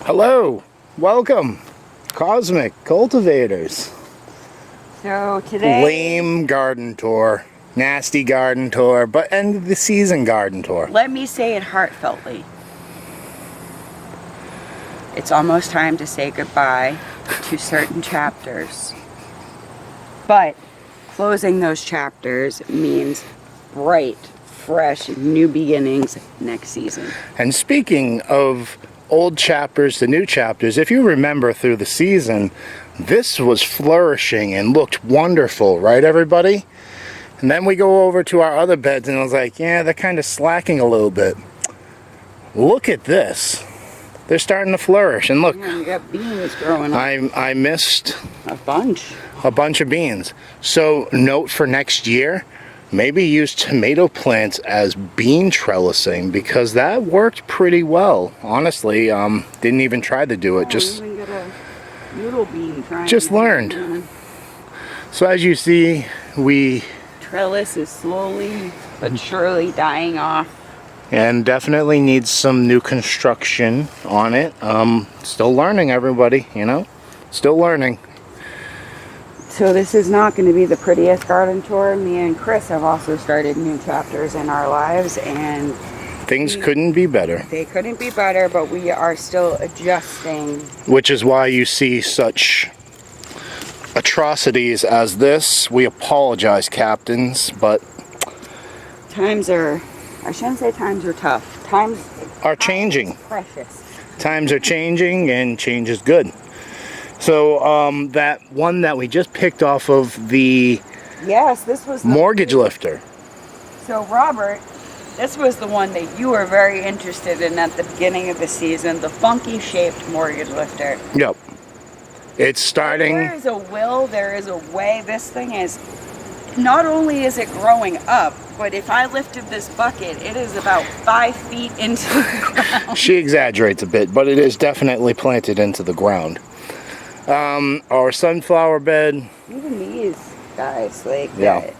Hello, welcome, Cosmic Cultivators. So today, Lame garden tour, nasty garden tour, but end of the season garden tour. let me say it heartfeltly. It's almost time to say goodbye to certain chapters. But closing those chapters means bright, fresh, new beginnings next season. And speaking of old chapters to new chapters, if you remember through the season, this was flourishing and looked wonderful, right everybody? And then we go over to our other beds and I was like, yeah, they're kind of slacking a little bit. Look at this. They're starting to flourish, and look, Yeah, you got beans growing up. I missed A bunch. a bunch of beans. So note for next year, maybe use tomato plants as bean trellising, because that worked pretty well. Honestly, didn't even try to do it. Just even got a noodle bean trying. Just learned. So as you see, we Trellis is slowly but surely dying off. and definitely needs some new construction on it. Still learning, everybody, you know, still learning. So this is not going to be the prettiest garden tour. Me and Chris have also started new chapters in our lives, and Things couldn't be better. they couldn't be better, but we are still adjusting. Which is why you see such atrocities as this. We apologize, captains, but Times are, I shouldn't say times are tough. Times are changing. precious. Times are changing, and change is good. So that one that we just picked off of the Yes, this was the, mortgage lifter. So Robert, this was the one that you were very interested in at the beginning of the season, the funky shaped mortgage lifter. Yep. It's starting. There is a will, there is a way. This thing is, not only is it growing up, but if I lifted this bucket, it is about 5 feet into the ground. She exaggerates a bit, but it is definitely planted into the ground. Our sunflower bed. Even these guys, like, Yeah.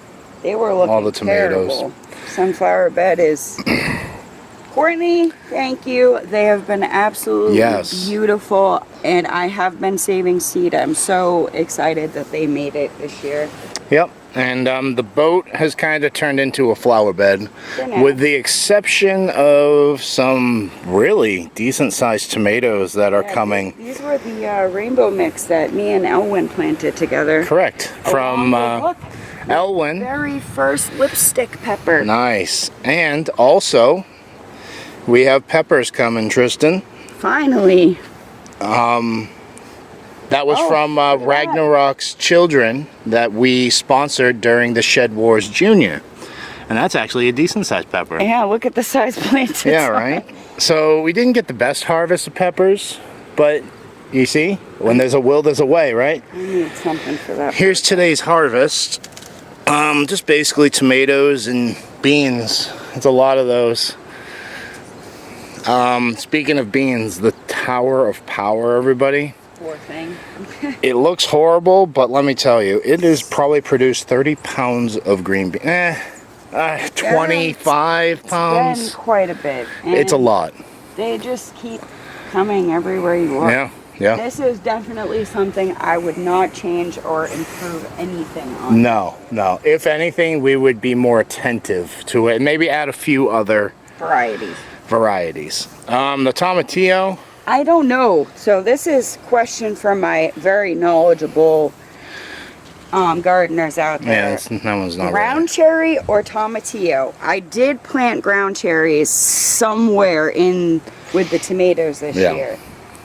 they were looking All the tomatoes. terrible. Sunflower bed is... Courtney, thank you. They have been absolutely Yes. beautiful, and I have been saving seed. I'm so excited that they made it this year. Yep. And the boat has kind of turned into a flower bed, They're with the exception of some really decent sized tomatoes that are Yeah, coming. These were the rainbow mix that me and Elwyn planted together. Correct. From Along with, look, Elwyn. very first lipstick pepper. Nice. And also, we have peppers coming, Tristan. Finally. That was Oh, from look at that. Ragnarok's children that we sponsored during the Shed Wars Junior. And that's actually a decent sized pepper. Yeah, look at the size plants. it's Yeah, on. right? So we didn't get the best harvest of peppers, but you see, when there's a will, there's a way, right? I need something for that. Here's today's harvest. Just basically tomatoes and beans. It's a lot of those. Speaking of beans, the Tower of Power, everybody. Poor thing. It looks horrible, but let me tell you, it has probably produced 30 pounds of green beans. 25 It's pounds. been quite a bit. It's a and lot. They just keep coming everywhere you look. Yeah, yeah. This is definitely something I would not change or improve anything on. No, no. If anything, we would be more attentive to it and maybe add a few other Varieties. varieties. The tomatillo. I don't know. So this is a question from my very knowledgeable gardeners out Yeah, there. that one's not Ground cherry or tomatillo? I did plant ground cherries somewhere in with the tomatoes this Yeah. year.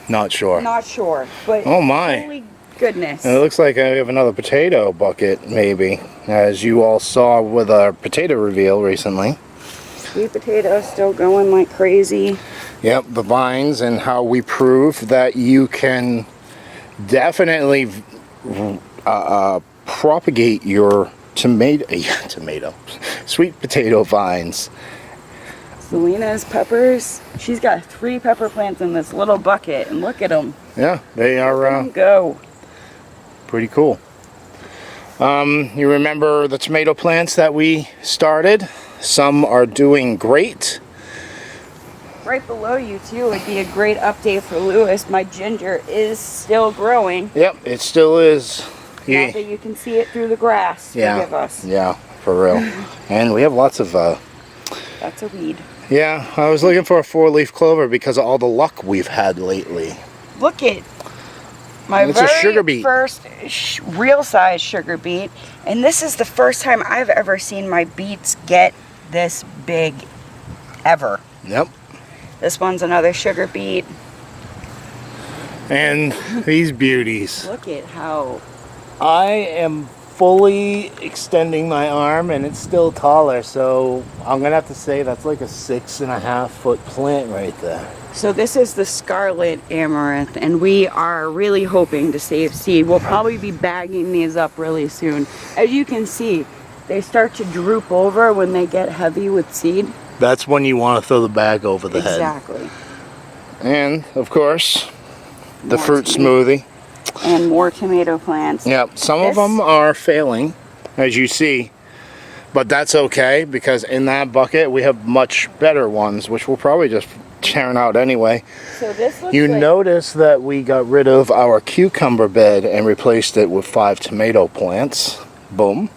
Not sure. Not sure, but Oh my. holy goodness. And it looks like I have another potato bucket, maybe, as you all saw with our potato reveal recently. Sweet potatoes still going like crazy. Yep, the vines, and how we prove that you can definitely propagate your sweet potato vines. Selena's peppers. She's got 3 pepper plants in this little bucket, and look at them. Yeah, they are Go. pretty cool. You remember the tomato plants that we started? Some are doing great. right below you too would be a great update for Lewis. My ginger is still growing. Yep, it still is. Not that you can see it through the grass. Yeah. Forgive us. Yeah, for real. And we have lots of That's a weed. yeah, I was looking for a 4-leaf clover because of all the luck we've had lately. Look at my It's a sugar beet. first real size sugar beet, and this is the first time I've ever seen my beets get this big ever. Yep. This one's another sugar beet. And these beauties. Look at how I am fully extending my arm and it's still taller, so I'm gonna have to say that's like a 6.5-foot plant right there. So this is the scarlet amaranth, and we are really hoping to save seed. We'll probably be bagging these up really soon. As you can see, they start to droop over when they get heavy with seed. That's when you want to throw the bag over the head. Exactly. And of course, the More fruit tomato. smoothie. And more tomato plants. Yep, some of them are failing, as you see. But that's okay, because in that bucket we have much better ones, which we'll probably just tear out anyway. So this looks You like notice that we got rid of our cucumber bed and replaced it with 5 tomato plants. Boom.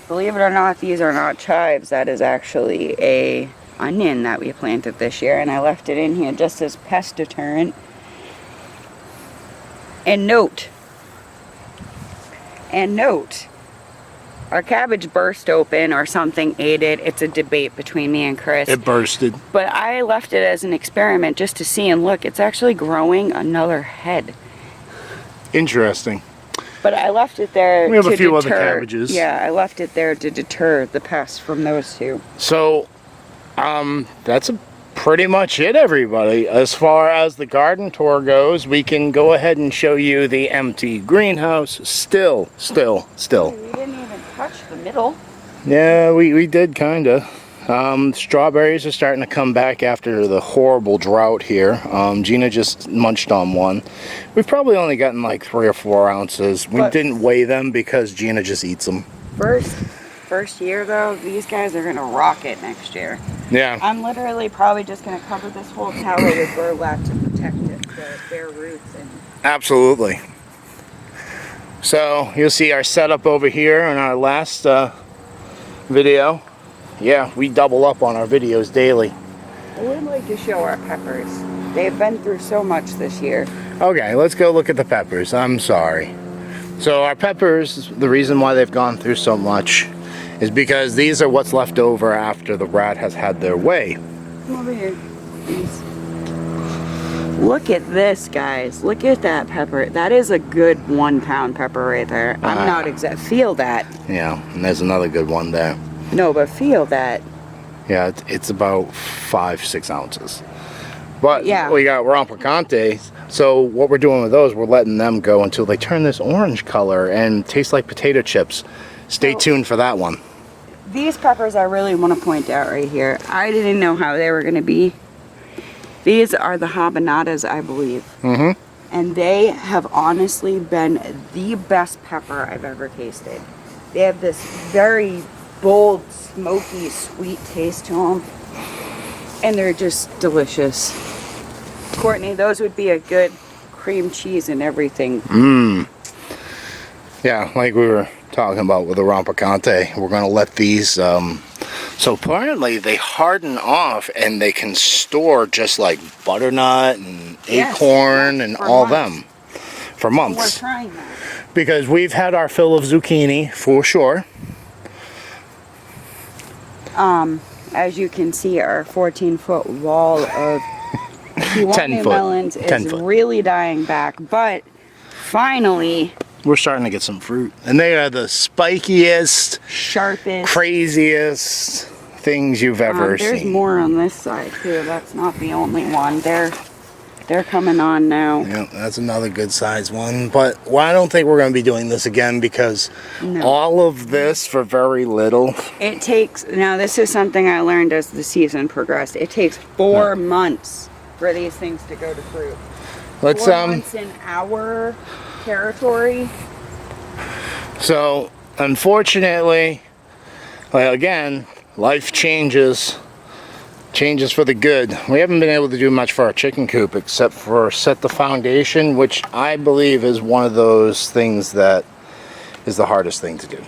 believe it or not, these are not chives. That is actually a onion that we planted this year, and I left it in here just as pest deterrent. And note, our cabbage burst open or something ate it. It's a debate between me and Chris. It bursted. But I left it as an experiment just to see, and look, it's actually growing another head. Interesting. But I left it there We have to a few other deter. cabbages. Yeah, I left it there to deter the pests from those two. So, that's pretty much it, everybody. As far as the garden tour goes, we can go ahead and show you the empty greenhouse. Still. We didn't even touch the middle. Yeah, we did kinda. Strawberries are starting to come back after the horrible drought here. Gina just munched on one. We've probably only gotten like 3 or 4 ounces. We But- didn't weigh them because Gina just eats them. First year though, these guys are gonna rock it next year. Yeah. I'm literally probably just gonna cover this whole tower with burlap to protect it, the bare roots and Absolutely. So you'll see our setup over here in our last video. Yeah, we double up on our videos daily. I would like to show our peppers. They've been through so much this year. Okay, let's go look at the peppers. I'm sorry. So our peppers, the reason why they've gone through so much is because these are what's left over after the rat has had their way. Come over here, please. Look at this, guys. Look at that pepper. That is a good 1 pound pepper right there. I'm not exact. Feel that. Yeah, and there's another good one there. No, but feel that. Yeah, it's about 5-6 ounces. But Yeah. we got Rompicantes. So what we're doing with those, we're letting them go until they turn this orange color and taste like potato chips. Stay tuned for that one. These peppers I really want to point out right here. I didn't know how they were going to be. These are the habanadas, I believe. Mm-hmm. And they have honestly been the best pepper I've ever tasted. They have this very bold, smoky, sweet taste to them. And they're just delicious. Courtney, those would be a good cream cheese and everything. Yeah, like we were talking about with the Rompicante, we're going to let these, so apparently they harden off and they can store just like butternut and Yes, acorn and for all months. them for We're months. trying that. Because we've had our fill of zucchini for sure. As you can see, our 14-foot wall of 10 Kiwami foot. melons 10 is foot. really dying back, but finally, We're starting to get some fruit. And they are the spikiest, sharpest. craziest things you've ever There's seen. more on this side too. That's not the only one. They're coming on now. Yeah, that's another good size one. But I don't think we're going to be doing this again because all of this for very little. It takes, now this is something I learned as the season progressed. It takes 4 months for these things to go to fruit. Let's 4 months in our territory. So unfortunately, well, again, life changes. changes for the good. We haven't been able to do much for our chicken coop except for set the foundation, which I believe is one of those things that is the hardest thing to do.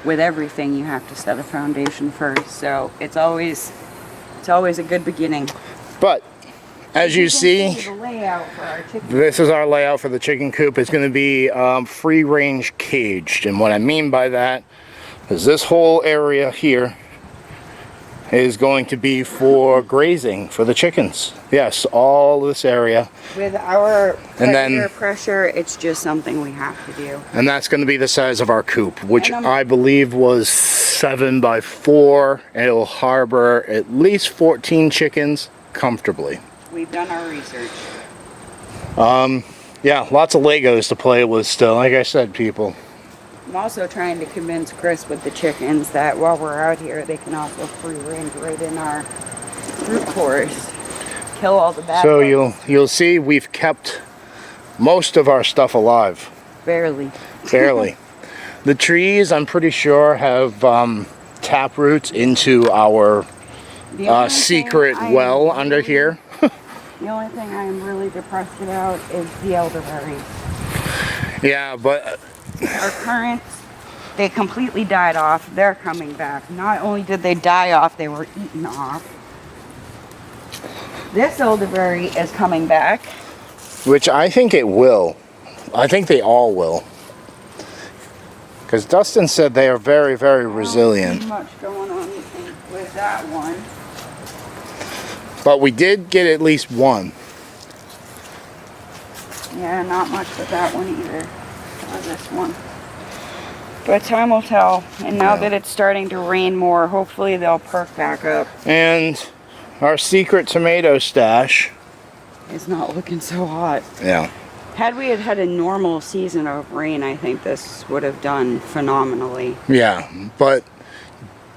With everything, you have to set a foundation first, so it's always a good beginning. But as you can see, the layout for our chicken. this is our layout for the chicken coop. It's going to be free range caged, and what I mean by that is this whole area here is going to be for grazing for the chickens. Yes, all this area. With our And then- predator pressure, it's just something we have to do. And that's going to be the size of our coop, which And, I believe was 7 by 4. It'll harbor at least 14 chickens comfortably. We've done our research. Yeah, lots of Legos to play with still. Like I said, people. I'm also trying to convince Chris with the chickens that while we're out here, they can also free range right in our fruit forest. Kill all the bad So bugs. you'll see we've kept most of our stuff alive. Barely. Barely. The trees, I'm pretty sure, have tap roots into our The only secret thing well under here. The only thing I am really depressed about is the elderberries. Yeah, but Our currants, they completely died off. They're coming back. Not only did they die off, they were eaten off. This elderberry is coming back. which I think it will. I think they all will. Because Dustin said they are very, very I don't resilient. see much going on with that one. But we did get at least one. Yeah, not much with that one either. Or this one. But time will tell. And now Yeah. that it's starting to rain more, hopefully they'll perk back up. And our secret tomato stash. It's not looking so hot. Yeah. Had we had a normal season of rain, I think this would have done phenomenally. Yeah, but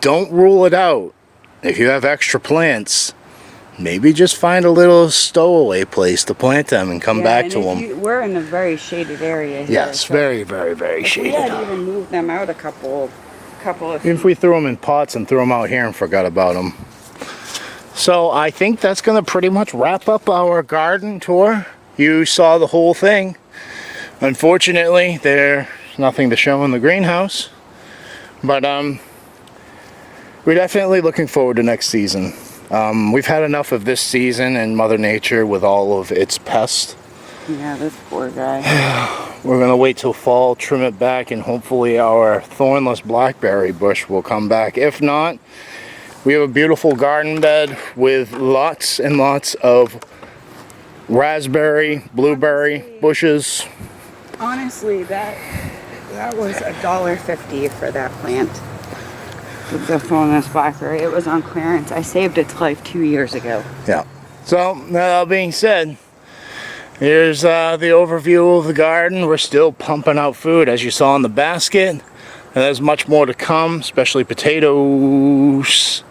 don't rule it out. If you have extra plants, maybe just find a little stowaway place to plant them and come back and to if them. we're in a very shaded area here. Yes, so very, very, very if we shady. had even moved them out a couple of If we threw them in pots and threw them out here and forgot about them. So I think that's going to pretty much wrap up our garden tour. You saw the whole thing. Unfortunately, there's nothing to show in the greenhouse. But we're definitely looking forward to next season. We've had enough of this season and Mother Nature with all of its pests. Yeah, this poor guy. We're going to wait till fall, trim it back, and hopefully our thornless blackberry bush will come back. If not, we have a beautiful garden bed with lots and lots of raspberry, blueberry bushes. Honestly, that was $1.50 for that plant. The thornless blackberry. It was on clearance. I saved its life 2 years ago. Yeah. So, that being said, here's the overview of the garden. We're still pumping out food, as you saw in the basket. And there's much more to come, especially potatoes.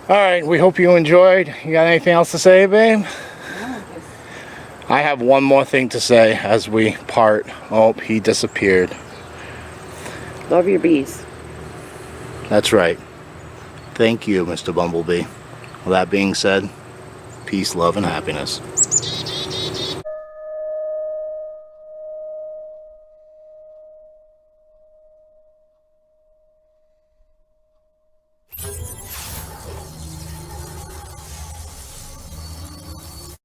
Alright, we hope you enjoyed. You got anything else to say, babe? I have one more thing to say as we part. Oh, he disappeared. Love your bees. That's right. Thank you, Mr. Bumblebee. Well, that being said, peace, love, and happiness.